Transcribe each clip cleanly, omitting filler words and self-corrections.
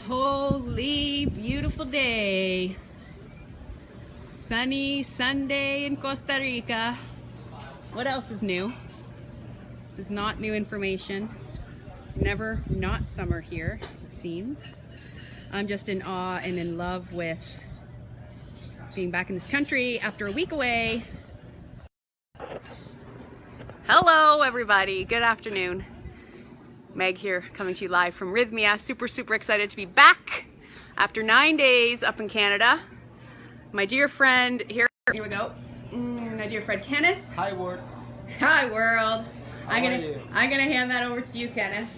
Holy beautiful day. Sunny Sunday in Costa Rica. What else is new? This is not new information. It's never not summer here, it seems. I'm just in awe and in love with being back in this country after a week away. Hello everybody, good afternoon. Meg here, coming to you live from Rhythmia. Super excited to be back after 9 days up in Canada. My dear friend, here we go. My dear friend Kenneth. Hi world. Hi world. How are you? I'm gonna hand that over to you, Kenneth.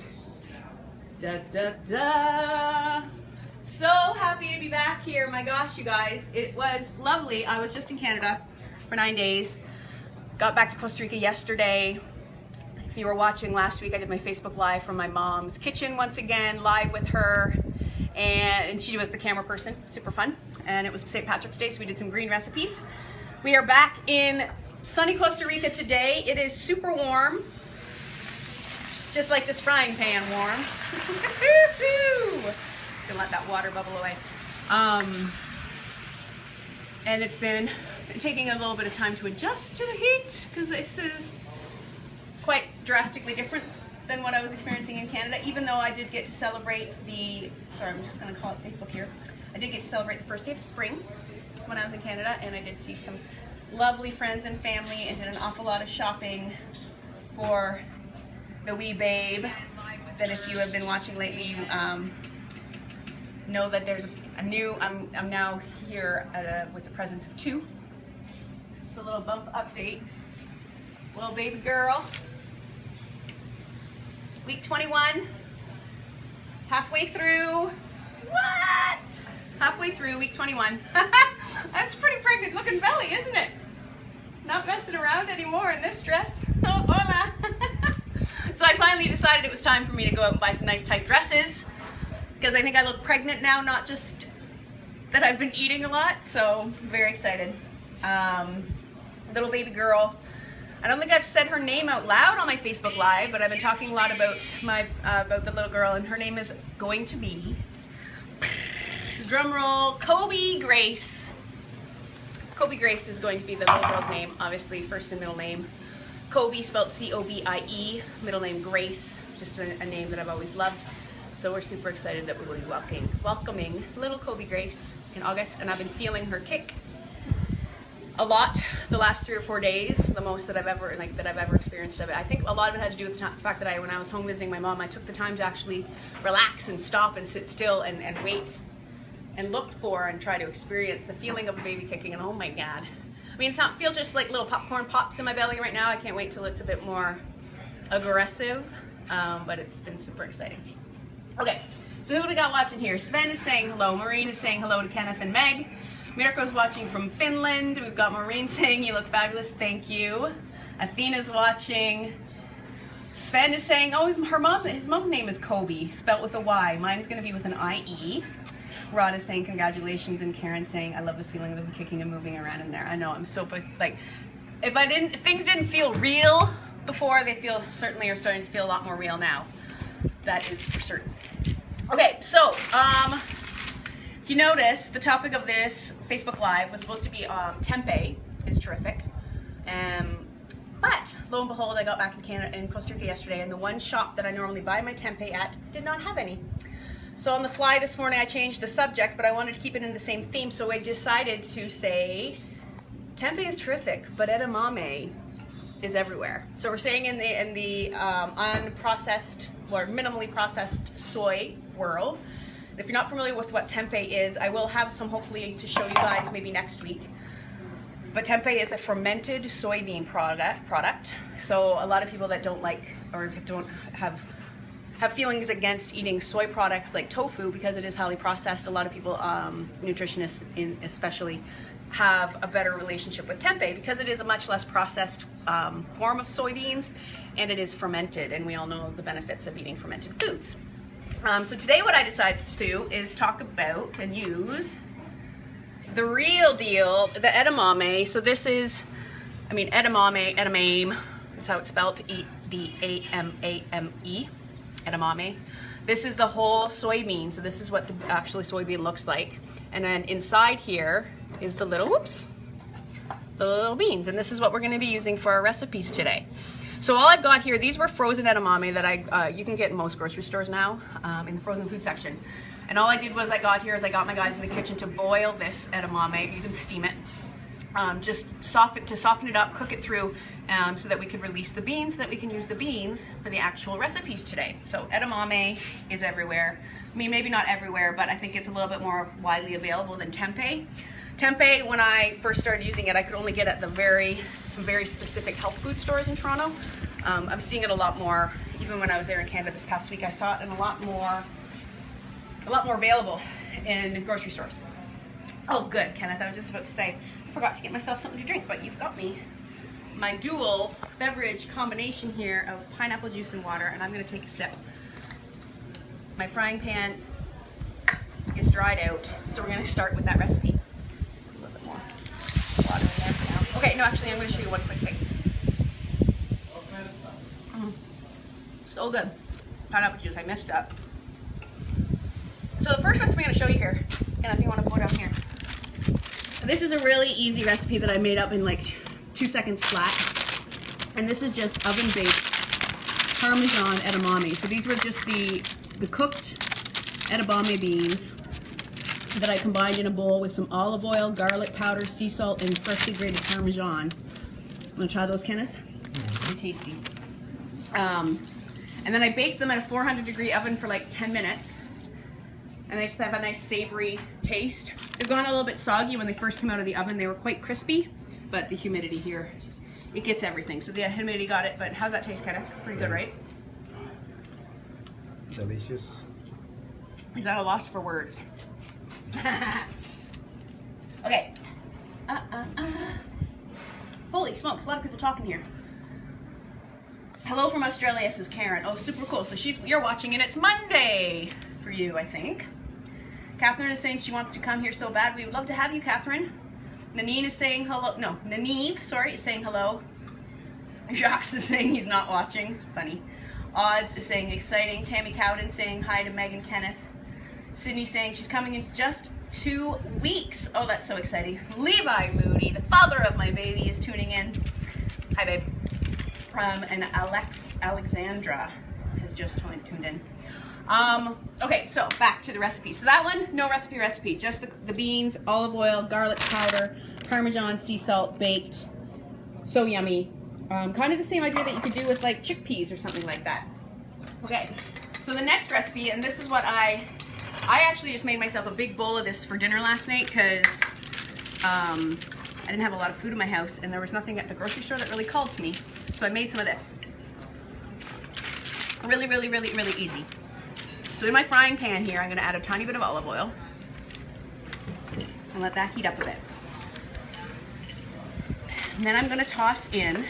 Da da da. So happy to be back here. My gosh, you guys, it was lovely. I was just in Canada for 9 days. Got back to Costa Rica yesterday. If you were watching last week, I did my Facebook Live from my mom's kitchen once again, live with her. And she was the camera person, super fun. And it was St. Patrick's Day, so we did some green recipes. We are back in sunny Costa Rica today. It is super warm, just like this frying pan warm. Just gonna let that water bubble away. And it's been taking a little bit of time to adjust to the heat, because this is quite drastically different than what I was experiencing in Canada, even though I did get to celebrate the, sorry, I'm just gonna call it Facebook here. I did get to celebrate the first day of spring when I was in Canada, and I did see some lovely friends and family and did an awful lot of shopping for the wee babe that, if you have been watching lately, you know that there's a new, I'm now here with the presence of two. It's a little bump update. Little baby girl. Week 21, halfway through. What? Halfway through week 21. That's a pretty pregnant looking belly, isn't it? Not messing around anymore in this dress. Oh, hola. So I finally decided it was time for me to go out and buy some nice tight dresses, because I think I look pregnant now, not just that I've been eating a lot. So very excited. Little baby girl. I don't think I've said her name out loud on my Facebook Live, but I've been talking a lot about about the little girl, and her name is going to be, drum roll, Kobe Grace. Kobe Grace is going to be the little girl's name, obviously first and middle name. Kobe spelled C-O-B-I-E, middle name Grace, just a name that I've always loved. So we're super excited that we will be welcoming little Kobe Grace in August, and I've been feeling her kick a lot the last 3 or 4 days, the most that I've ever experienced of it. I think a lot of it had to do with the fact that when I was home visiting my mom, I took the time to actually relax and stop and sit still and wait and look for and try to experience the feeling of a baby kicking, and oh my God. I mean, it feels just like little popcorn pops in my belly right now. I can't wait till it's a bit more aggressive, but it's been super exciting. Okay, so who do we got watching here? Sven is saying hello, Maureen is saying hello to Kenneth and Meg. Mirko's watching from Finland. We've got Maureen saying you look fabulous, thank you. Athena's watching. Sven is saying, oh, his mom's name is Kobe, spelled with a Y. Mine's gonna be with an I-E. Rod is saying congratulations, and Karen saying I love the feeling of them kicking and moving around in there. I know, I'm so, like, if things didn't feel real before, they certainly are starting to feel a lot more real now. That is for certain. Okay, so, if you notice, the topic of this Facebook Live was supposed to be tempeh is terrific. But lo and behold, I got back in Costa Rica yesterday, and the one shop that I normally buy my tempeh at did not have any. So on the fly this morning, I changed the subject, but I wanted to keep it in the same theme, so I decided to say tempeh is terrific, but edamame is everywhere. So we're saying in the unprocessed or minimally processed soy world. If you're not familiar with what tempeh is, I will have some hopefully to show you guys maybe next week. But tempeh is a fermented soybean product. So a lot of people that don't like or don't have feelings against eating soy products like tofu, because it is highly processed, a lot of people, nutritionists especially, have a better relationship with tempeh because it is a much less processed form of soybeans, and it is fermented, and we all know the benefits of eating fermented foods. So today what I decided to do is talk about and use the real deal, the edamame. So this is, edamame, that's how it's spelled, E-D-A-M-A-M-E. edamame. This is the whole soybean, so this is what the actually soybean looks like. And then inside here is the little, whoops, the little beans. And this is what we're gonna be using for our recipes today. So all I've got here, these were frozen edamame that you can get in most grocery stores now, in the frozen food section. And all I did was I got my guys in the kitchen to boil this edamame. You can steam it. Just soften it up, cook it through, so that we could release the beans, so that we can use the beans for the actual recipes today. So edamame is everywhere. I mean, maybe not everywhere, but I think it's a little bit more widely available than tempeh. Tempeh, when I first started using it, I could only get it at some very specific health food stores in Toronto. I'm seeing it a lot more, even when I was there in Canada this past week, I saw it in a lot more available in grocery stores. Oh, good, Kenneth. I was just about to say, I forgot to get myself something to drink, but you've got me my dual beverage combination here of pineapple juice and water, and I'm going to take a sip. My frying pan is dried out, so we're going to start with that recipe. A little bit more water in there for now. Okay, no, actually, I'm going to show you one quick thing. So good. Pineapple juice, I messed up. So the first recipe I'm going to show you here, and I think I want to put it down here. This is a really easy recipe that I made up in like 2 seconds flat. And this is just oven baked Parmesan edamame. So these were just the cooked edamame beans that I combined in a bowl with some olive oil, garlic powder, sea salt, and freshly grated Parmesan. Want to try those, Kenneth? They're tasty. And then I baked them at a 400-degree oven for like 10 minutes. And they just have a nice savory taste. They've gone a little bit soggy when they first came out of the oven. They were quite crispy, but the humidity here, it gets everything. So the humidity got it, but how's that taste, kind of? Pretty good, right? Delicious. Is that a loss for words? Okay. Holy smokes, a lot of people talking here. Hello from Australia, says Karen. Oh, super cool. So you're watching and it's Monday for you, I think. Catherine is saying she wants to come here so bad. We would love to have you, Catherine. Nanine is saying hello. No, Nanive, sorry, is saying hello. Jacques is saying he's not watching. Funny. Odds is saying exciting. Tammy Cowden saying hi to Megan Kenneth. Sydney saying she's coming in just 2 weeks. Oh, that's so exciting. Levi Moody, the father of my baby, is tuning in. Hi, babe. And Alexandra has just tuned in. Okay, so back to the recipe. So that one, no recipe, just the beans, olive oil, garlic powder, Parmesan, sea salt, baked. So yummy. Kind of the same idea that you could do with like chickpeas or something like that. Okay, so the next recipe, and this is what I actually just made myself a big bowl of this for dinner last night because I didn't have a lot of food in my house and there was nothing at the grocery store that really called to me. So I made some of this. Really, really, really, really easy. So in my frying pan here, I'm going to add a tiny bit of olive oil and let that heat up a bit. And then I'm going to toss in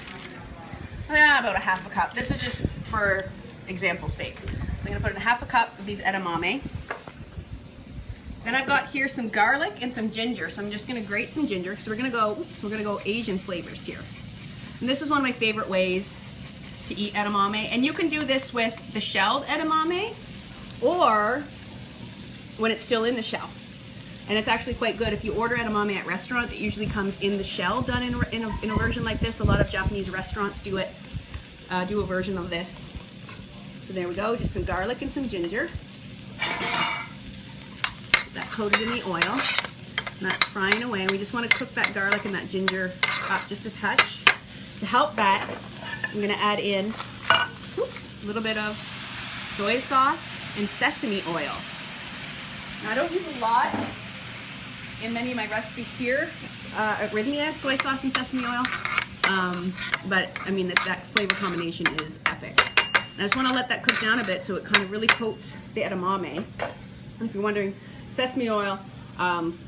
about a half a cup. This is just for example's sake. I'm going to put in half a cup of these edamame. Then I've got here some garlic and some ginger. So I'm just going to grate some ginger. So we're going to go Asian flavors here. And this is one of my favorite ways to eat edamame. And you can do this with the shelled edamame or when it's still in the shell. And it's actually quite good. If you order edamame at restaurants, it usually comes in the shell, done in a version like this. A lot of Japanese restaurants do it, do a version of this. So there we go, just some garlic and some ginger. That coated in the oil. And that's frying away. We just want to cook that garlic and that ginger up just a touch. To help that, I'm going to add in a little bit of soy sauce and sesame oil. Now I don't use a lot in many of my recipes here at Rhythmia, soy sauce and sesame oil, but I mean that flavor combination is epic. And I just want to let that cook down a bit so it kind of really coats the edamame. And if you're wondering, sesame oil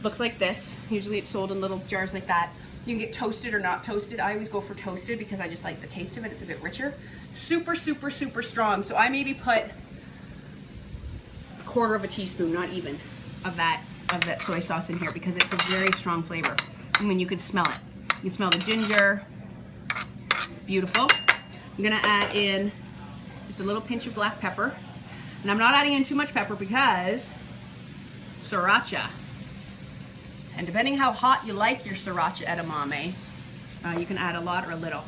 looks like this. Usually it's sold in little jars like that. You can get toasted or not toasted. I always go for toasted because I just like the taste of it. It's a bit richer. Super, super, super strong. So I maybe put a quarter of a teaspoon, not even, of that soy sauce in here because it's a very strong flavor. I mean, you could smell it. You can smell the ginger. Beautiful. I'm gonna add in just a little pinch of black pepper. And I'm not adding in too much pepper because sriracha. And depending how hot you like your sriracha edamame, you can add a lot or a little.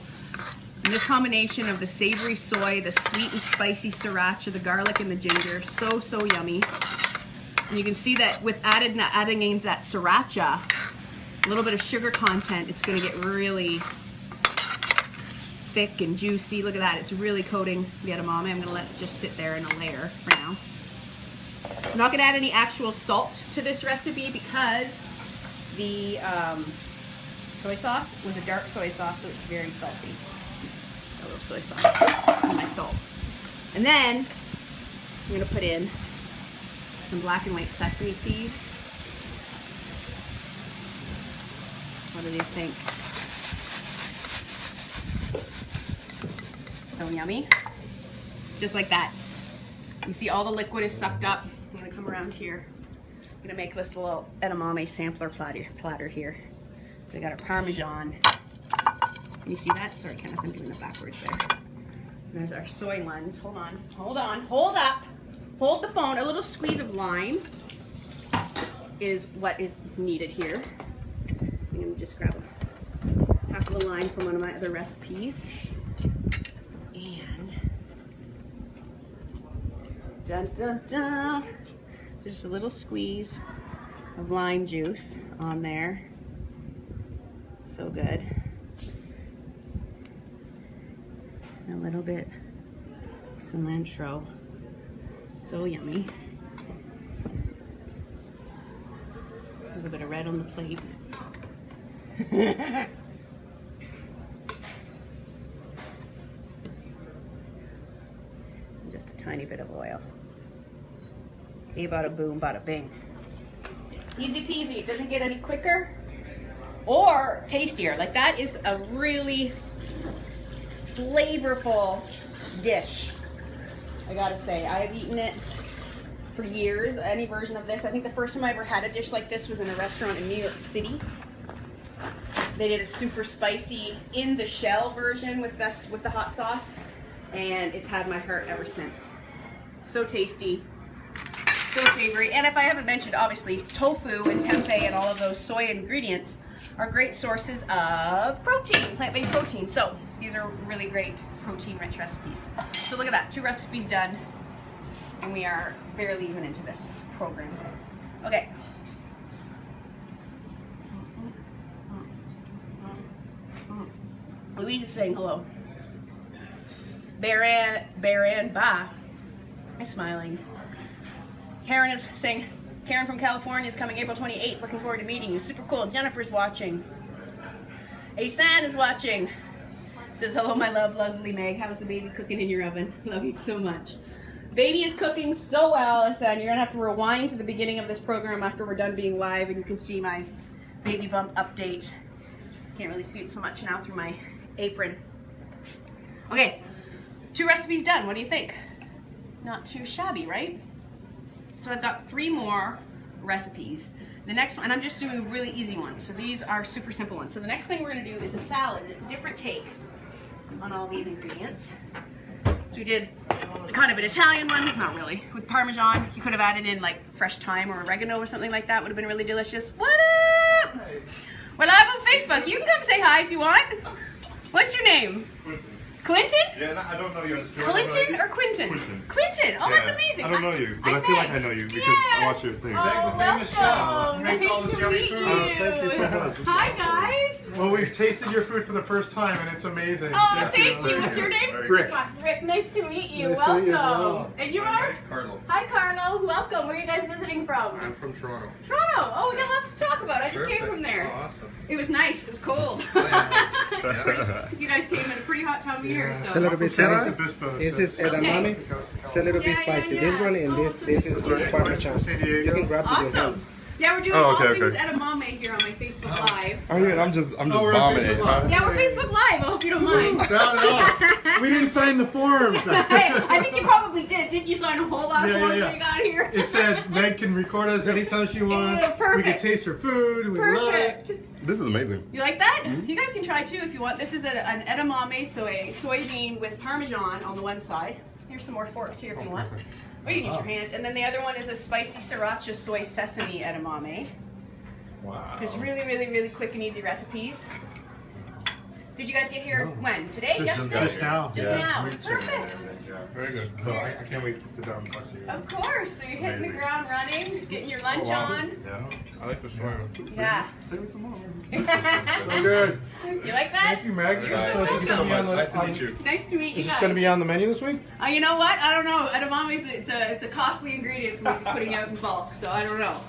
And this combination of the savory soy, the sweet and spicy sriracha, the garlic and the ginger, so yummy. And you can see that with adding in that sriracha, a little bit of sugar content, it's gonna get really thick and juicy. Look at that, it's really coating the edamame. I'm gonna let it just sit there in a layer for now. I'm not gonna add any actual salt to this recipe because the soy sauce was a dark soy sauce, so it's very salty. A little soy sauce and my salt. And then I'm gonna put in some black and white sesame seeds. What do you think? So yummy. Just like that. You see all the liquid is sucked up. I'm gonna come around here. I'm gonna make this little edamame sampler platter here. We got our Parmesan. Can you see that? Sorry, Kenneth, I'm doing it backwards there. And there's our soy ones. Hold on, hold up. Hold the phone. A little squeeze of lime is what is needed here. I'm gonna just grab half of a lime from one of my other recipes. And dun dun dun. So just a little squeeze of lime juice on there. So good. And a little bit of cilantro. So yummy. A little bit of red on the plate. Just a tiny bit of oil. Hey, bada boom, bada bing. Easy peasy. It doesn't get any quicker or tastier. Like, that is a really flavorful dish, I gotta say. I have eaten it for years, any version of this. I think the first time I ever had a dish like this was in a restaurant in New York City. They did a super spicy in the shell version with the hot sauce, and it's had my heart ever since. So tasty, so savory. And if I haven't mentioned, obviously, tofu and tempeh and all of those soy ingredients are great sources of protein, plant-based protein. So these are really great protein-rich recipes. So look at that, 2 recipes done, and we are barely even into this program. Okay. Louise is saying hello. Baran Ba is smiling. Karen is saying, Karen from California is coming April 28th. Looking forward to meeting you. Super cool. Jennifer's watching. Asan is watching. Says, hello, my love, lovely Meg. How's the baby cooking in your oven? Love you so much. Baby is cooking so well, Asan. You're going to have to rewind to the beginning of this program after we're done being live, and you can see my baby bump update. Can't really see it so much now through my apron. Okay, 2 recipes done. What do you think? Not too shabby, right? So I've got 3 more recipes. The next one, and I'm just doing really easy ones. So these are super simple ones. So the next thing we're gonna do is a salad. It's a different take on all these ingredients. So we did kind of an Italian one, not really, with Parmesan. You could have added in like fresh thyme or oregano or something like that. Would have been really delicious. What up? We're live on Facebook. You can come say hi if you want. What's your name? Quentin. Quentin? Yeah, no, I don't know you. Clinton or Quentin? Quentin. Quentin. Oh, Yeah. that's amazing. I don't know you, but I feel like I know you because I watch your thing. Oh, Meg, the famous chef, welcome. makes all this Nice to yummy meet food. you. Thank you so much. Hi, guys. Well, we've tasted your food for the first time, and it's amazing. Oh, thank you. What's your name? Rick. Rick, nice to meet you. Nice to meet Welcome. you as well. And you are? Carlo. Hi, Carlo. Welcome. Where are you guys visiting from? I'm from Toronto. Toronto. Oh, we got lots to talk about. I just came from there. Oh, awesome. It was nice. It was cold. Yeah. You guys came at a pretty hot time of year, Yeah. so. It's a little bit Can spicy. I? This is edamame. It's a little bit Yeah, yeah, spicy. yeah. This one and this is right. Parmesan. San Diego. You can grab it with your Awesome. hands. Yeah, we're doing Oh, all okay, things okay. edamame here on my Facebook Live. Oh yeah, I'm just we're on bombing it. Facebook Live. Yeah, we're Facebook Live. I hope you don't mind. No, no. We didn't sign the forms. Hey, I think you probably did. Didn't you sign a whole lot of Yeah, forms yeah, when you got here? It said Meg can record us anytime she wants. Yeah, perfect. We can taste her food. We love Perfect. it. This is amazing. You like that? You guys can try too if you want. This is an edamame, so a soybean with Parmesan on the one side. Here's some more forks here if you want. Or you can use your hands. And then the other one is a spicy sriracha soy sesame edamame. Wow. There's really, really, really quick and easy recipes. Did you guys get here when? Today? Just Yesterday? now. Just Yeah. now. We checked Perfect. it, yeah. Very good. So I can't wait to sit down and talk to you. Of course. So you're hitting the Amazing. ground running, getting your lunch Oh, wow. on. Yeah. I like the soy. Yeah. Save me some more. So good. You like that? Thank you, Meg. You're So so this is welcome. gonna be on the- Nice to on- meet you. Nice to meet you Is this guys. going to be on the menu this week? You know what? I don't know. Edamame is it's a costly ingredient for putting out in bulk, so I don't know.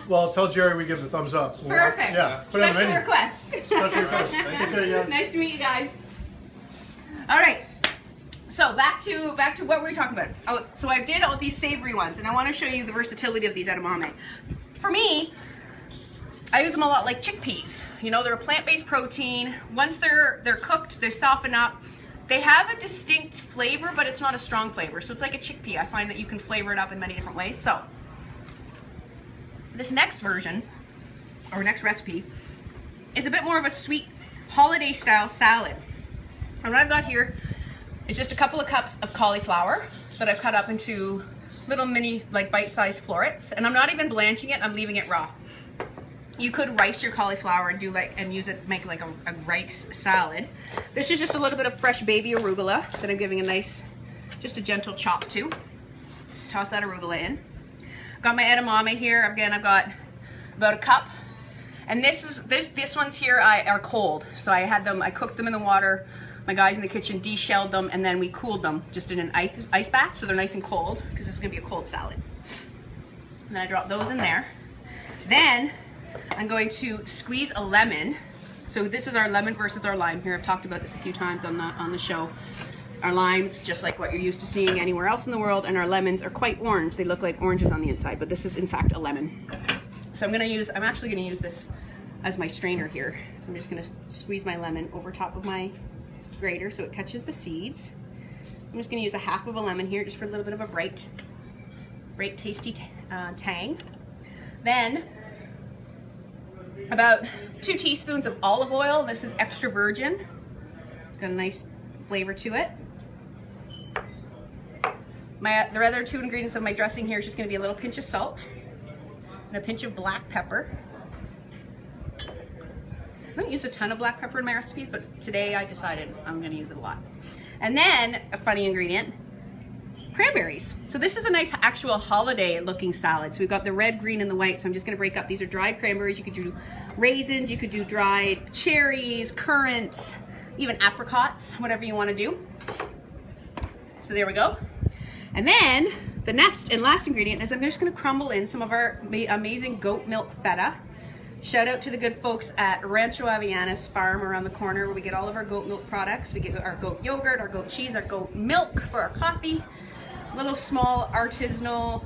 Well, tell Jerry we give the thumbs up. Perfect. Yeah. Put it on the Special menu. request. Special request. Take care, guys. Nice to meet you guys. All right. So back to what we were talking about. Oh, so I did all these savory ones, and I want to show you the versatility of these edamame. For me, I use them a lot like chickpeas. You know, they're a plant-based protein. Once they're cooked, they soften up. They have a distinct flavor, but it's not a strong flavor. So it's like a chickpea. I find that you can flavor it up in many different ways. So this next version, or next recipe, is a bit more of a sweet holiday-style salad. And what I've got here is just a couple of cups of cauliflower that I've cut up into little mini, like bite-sized florets. And I'm not even blanching it, I'm leaving it raw. You could rice your cauliflower and do use it, make like a rice salad. This is just a little bit of fresh baby arugula that I'm giving a nice, just a gentle chop to. Toss that arugula in. Got my edamame here. Again, I've got about a cup. And this ones here are cold. So I cooked them in the water. My guys in the kitchen de-shelled them, and then we cooled them just in an ice bath, so they're nice and cold, because this is gonna be a cold salad. And then I drop those in there. Then I'm going to squeeze a lemon. So this is our lemon versus our lime here. I've talked about this a few times on the show. Our limes, just like what you're used to seeing anywhere else in the world, and our lemons are quite orange. They look like oranges on the inside, but this is in fact a lemon. So I'm actually gonna use this as my strainer here. So I'm just gonna squeeze my lemon over top of my grater so it catches the seeds. So I'm just gonna use a half of a lemon here just for a little bit of a bright tasty tang. Then about 2 teaspoons of olive oil. This is extra virgin. It's got a nice flavor to it. The other 2 ingredients of my dressing here is just gonna be a little pinch of salt and a pinch of black pepper. I don't use a ton of black pepper in my recipes, but today I decided I'm gonna use it a lot. And then, a funny ingredient, cranberries. So this is a nice actual holiday looking salad. So we've got the red, green, and the white, so I'm just gonna break up. These are dried cranberries. You could do raisins, you could do dried cherries, currants, even apricots, whatever you wanna do. So there we go. And then, the next and last ingredient is I'm just gonna crumble in some of our amazing goat milk feta. Shout out to the good folks at Rancho Avellanas farm around the corner where we get all of our goat milk products. We get our goat yogurt, our goat cheese, our goat milk for our coffee. Little small artisanal,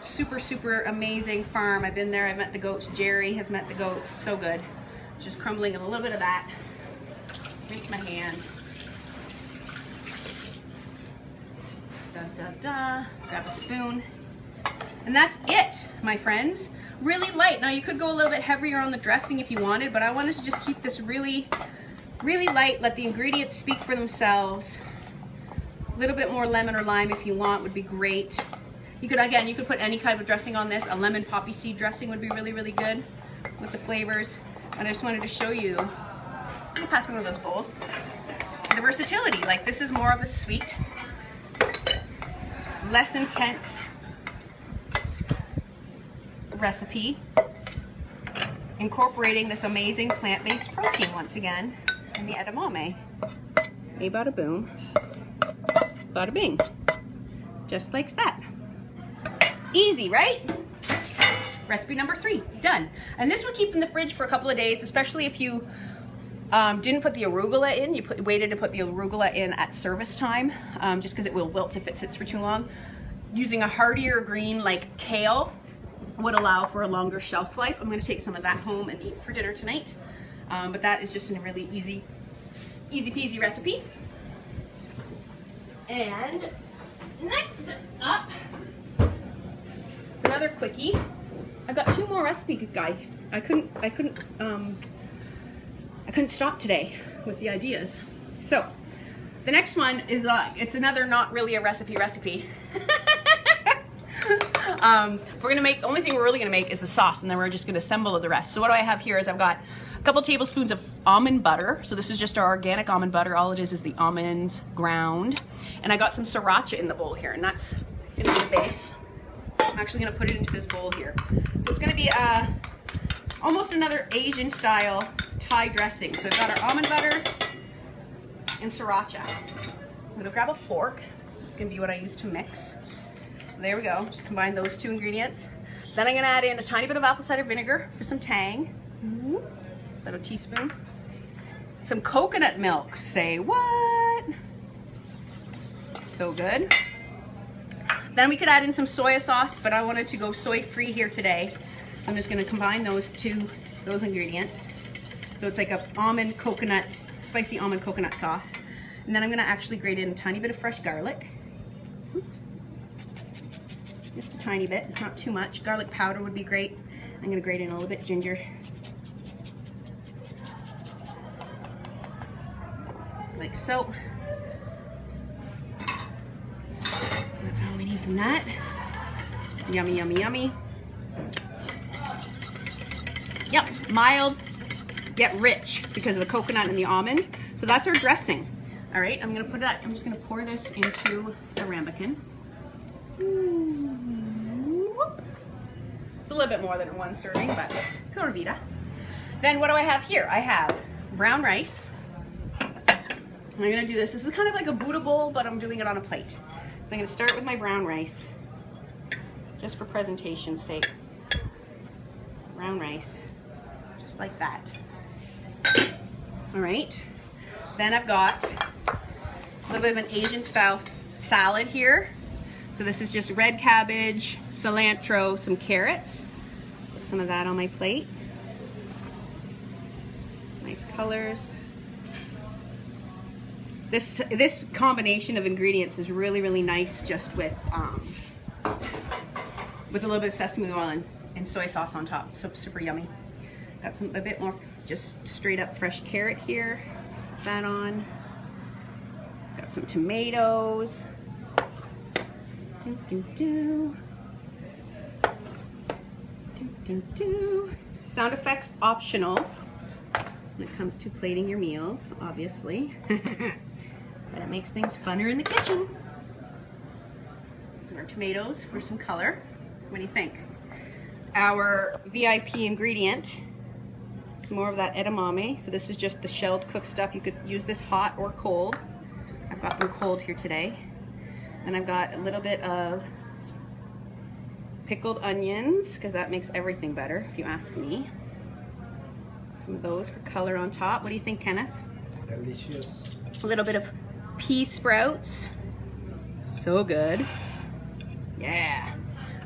super, super amazing farm. I've been there, I've met the goats. Jerry has met the goats, so good. Just crumbling in a little bit of that. Rinse my hand. Da, da, da. Grab a spoon. And that's it, my friends. Really light. Now you could go a little bit heavier on the dressing if you wanted, but I wanted to just keep this really, really light. Let the ingredients speak for themselves. A little bit more lemon or lime if you want would be great. You could put any kind of dressing on this. A lemon poppy seed dressing would be really, really good with the flavors. And I just wanted to show you, I'll pass me one of those bowls, the versatility. Like, this is more of a sweet, less intense recipe, incorporating this amazing plant-based protein once again in the edamame. Hey, bada boom, bada bing, just like that. Easy, right? Recipe number 3, done. And this would keep in the fridge for a couple of days, especially if you didn't put the arugula in. You waited to put the arugula in at service time, just because it will wilt if it sits for too long. Using a hardier green like kale would allow for a longer shelf life. I'm going to take some of that home and eat for dinner tonight. But that is just a really easy peasy recipe. And next up, another quickie. I've got 2 more recipes, guys. I couldn't stop today with the ideas. So the next one is it's another not really a recipe. We're gonna make, the only thing we're really gonna make is the sauce, and then we're just gonna assemble the rest. So what do I have here is I've got a couple tablespoons of almond butter. So this is just our organic almond butter. All it is the almonds ground. And I got some sriracha in the bowl here, and that's gonna be the base. I'm actually gonna put it into this bowl here. So it's gonna be almost another Asian style Thai dressing. So we've got our almond butter and sriracha. I'm gonna grab a fork. It's gonna be what I use to mix. So there we go, just combine those two ingredients. Then I'm gonna add in a tiny bit of apple cider vinegar for some tang. About a teaspoon. Some coconut milk, say what? So good. Then we could add in some soy sauce, but I wanted to go soy-free here today. I'm just gonna combine those ingredients. So it's like a almond coconut, spicy almond coconut sauce. And then I'm gonna actually grate in a tiny bit of fresh garlic. Oops. Just a tiny bit, not too much. Garlic powder would be great. I'm gonna grate in a little bit ginger. Like so. That's all we need from that. Yummy, yummy, yummy. Yep, mild yet rich because of the coconut and the almond. So that's our dressing. All right, I'm just gonna pour this into the ramekin. It's a little bit more than one serving, but pura vida. Then what do I have here? I have brown rice. I'm gonna do this. This is kind of like a Buddha bowl, but I'm doing it on a plate. So I'm gonna start with my brown rice, just for presentation's sake. Brown rice, just like that. All right. Then I've got a little bit of an Asian style salad here. So this is just red cabbage, cilantro, some carrots. Put some of that on my plate. Nice colors. This combination of ingredients is really, really nice just with a little bit of sesame oil and soy sauce on top. So super yummy. Got a bit more just straight up fresh carrot here. Put that on. Got some tomatoes. Do, do, do. Do, do, do. Sound effects optional when it comes to plating your meals, obviously. But it makes things funner in the kitchen. Some more tomatoes for some color. What do you think? Our VIP ingredient, some more of that edamame. So this is just the shelled cooked stuff. You could use this hot or cold. I've got them cold here today. Then I've got a little bit of pickled onions, because that makes everything better, if you ask me. Some of those for color on top. What do you think, Kenneth? Delicious. A little bit of pea sprouts. So good. Yeah.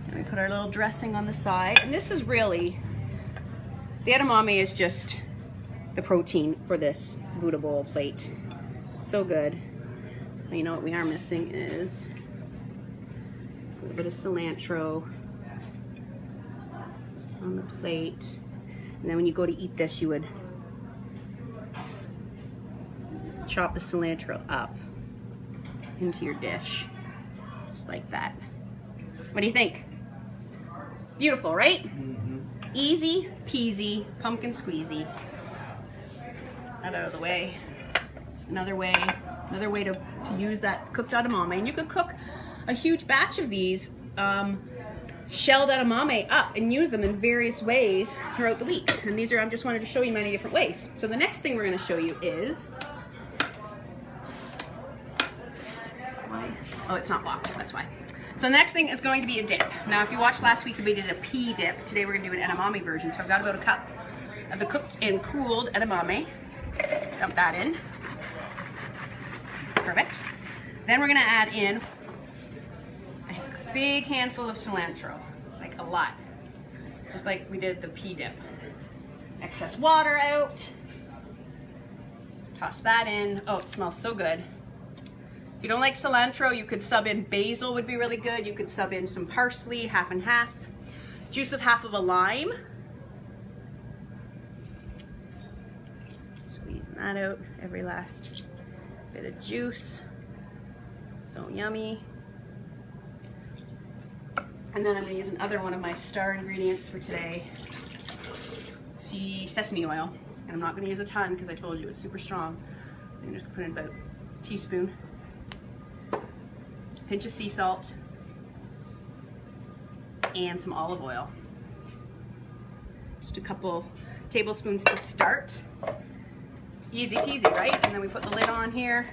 And we put our little dressing on the side. And this is really, the edamame is just the protein for this Buddha bowl plate. So good. You know what we are missing is a little bit of cilantro on the plate. And then when you go to eat this, you would chop the cilantro up into your dish, just like that. What do you think? Beautiful, right? Mm-hmm. Easy peasy, pumpkin squeezy. That out of the way. Just another way to use that cooked edamame. And you could cook a huge batch of these shelled edamame up and use them in various ways throughout the week. And these are, I just wanted to show you many different ways. So the next thing we're going to show you is, oh, it's not locked, that's why. So the next thing is going to be a dip. Now if you watched last week, we did a pea dip. Today we're going to do an edamame version. So I've got about a cup of the cooked and cooled edamame. Dump that in. Perfect. Then we're going to add in a big handful of cilantro, like a lot, just like we did the pea dip. Excess water out. Toss that in. Oh, it smells so good. If you don't like cilantro, you could sub in basil, would be really good. You could sub in some parsley, half and half. Juice of half of a lime. Squeezing that out, every last bit of juice. So yummy. And then I'm gonna use another one of my star ingredients for today. Sesame oil. And I'm not gonna use a ton because I told you it's super strong. I'm just put in about a teaspoon. Pinch of sea salt. And some olive oil. Just a couple tablespoons to start. Easy peasy, right? And then we put the lid on here.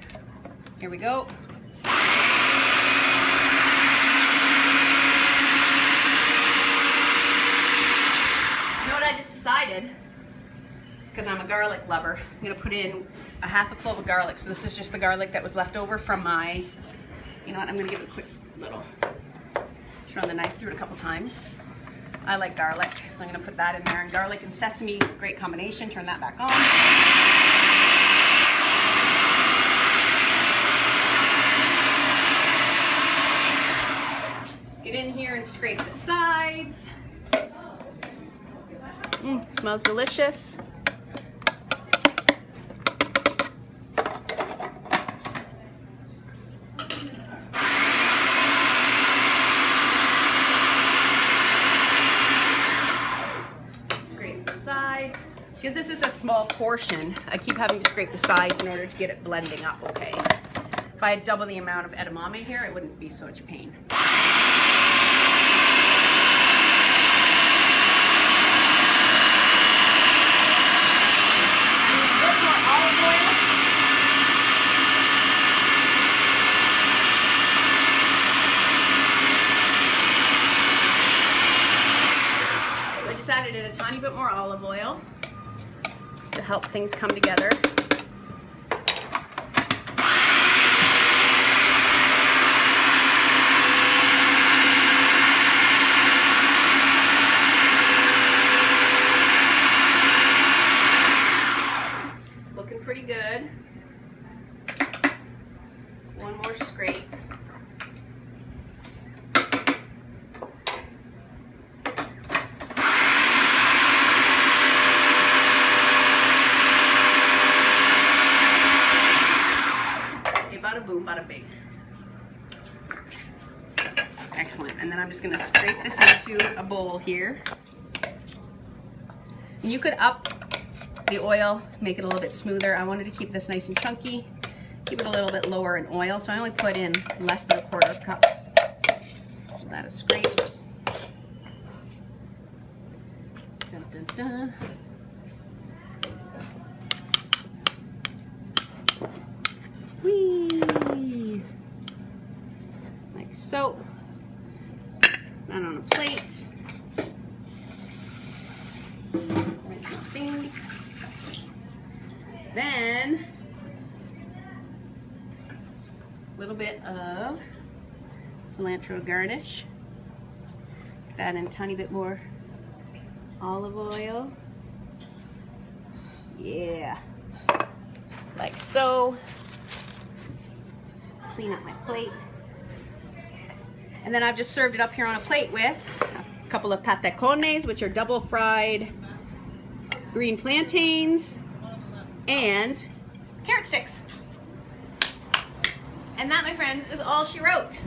Here we go. You know what I just decided? Because I'm a garlic lover, I'm gonna put in a half a clove of garlic. So this is just the garlic that was left over from my, you know what, I'm gonna give it a quick little, just run the knife through it a couple times. I like garlic, so I'm gonna put that in there. And garlic and sesame, great combination. Turn that back on. Get in here and scrape the sides. Smells delicious. Scrape the sides. Because this is a small portion, I keep having to scrape the sides in order to get it blending up, okay? If I had double the amount of edamame here, it wouldn't be so much a pain. Added in a tiny bit more olive oil just to help things come together. Looking pretty good. One more scrape. Bada boom, bada bing. Excellent. And then I'm just going to scrape this into a bowl here. And you could up the oil, make it a little bit smoother. I wanted to keep this nice and chunky, keep it a little bit lower in oil, so I only put in less than a quarter cup. So that is scrape. Dun, dun, dun. Whee! Like so. That on a plate. Rinse my things. Then a little bit of cilantro garnish. Add in a tiny bit more olive oil. Yeah. Like so. Clean up my plate. And then I've just served it up here on a plate with a couple of patacones, which are double fried green plantains, and carrot sticks. And that, my friends, is all she wrote.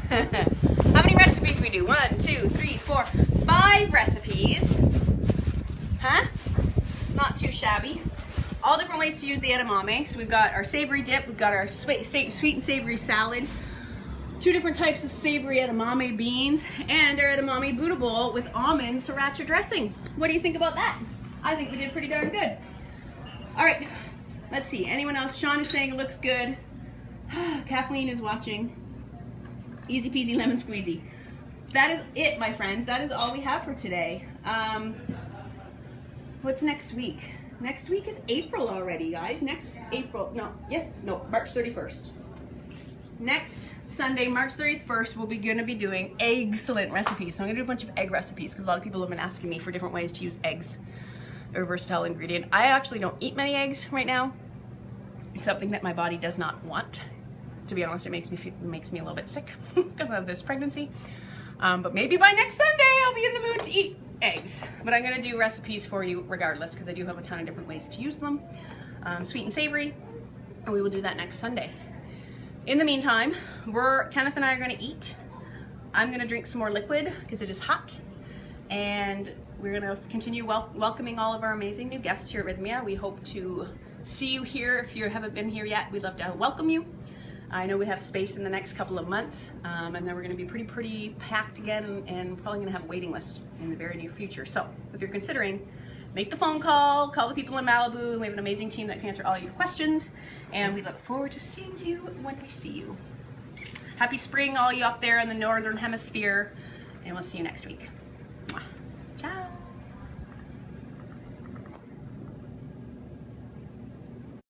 How many recipes we do? 1, 2, 3, 4, 5 recipes. Huh? Not too shabby. All different ways to use the edamame. So we've got our savory dip, we've got our sweet and savory salad, 2 different types of savory edamame beans, and our edamame Buddha bowl with almond sriracha dressing. What do you think about that? I think we did pretty darn good. All right, let's see. Anyone else? Sean is saying it looks good. Kathleen is watching. Easy peasy lemon squeezy. That is it, my friends. That is all we have for today. What's next week? Next week is April already, guys. Next April, March 31st. Next Sunday, March 31st, we'll be gonna be doing excellent recipes. So I'm gonna do a bunch of egg recipes because a lot of people have been asking me for different ways to use eggs. They're a versatile ingredient. I actually don't eat many eggs right now. It's something that my body does not want. To be honest, it makes me a little bit sick because of this pregnancy. But maybe by next Sunday, I'll be in the mood to eat eggs. But I'm gonna do recipes for you regardless because I do have a ton of different ways to use them. Sweet and savory, and we will do that next Sunday. In the meantime, Kenneth and I are gonna eat. I'm gonna drink some more liquid because it is hot, and we're gonna continue welcoming all of our amazing new guests here at Rhythmia. We hope to see you here. If you haven't been here yet, we'd love to welcome you. I know we have space in the next couple of months, and then we're gonna be pretty packed again, and probably gonna have a waiting list in the very near future. So if you're considering, make the phone call the people in Malibu. We have an amazing team that can answer all your questions, and we look forward to seeing you when we see you. Happy spring, all you up there in the northern hemisphere, and we'll see you next week.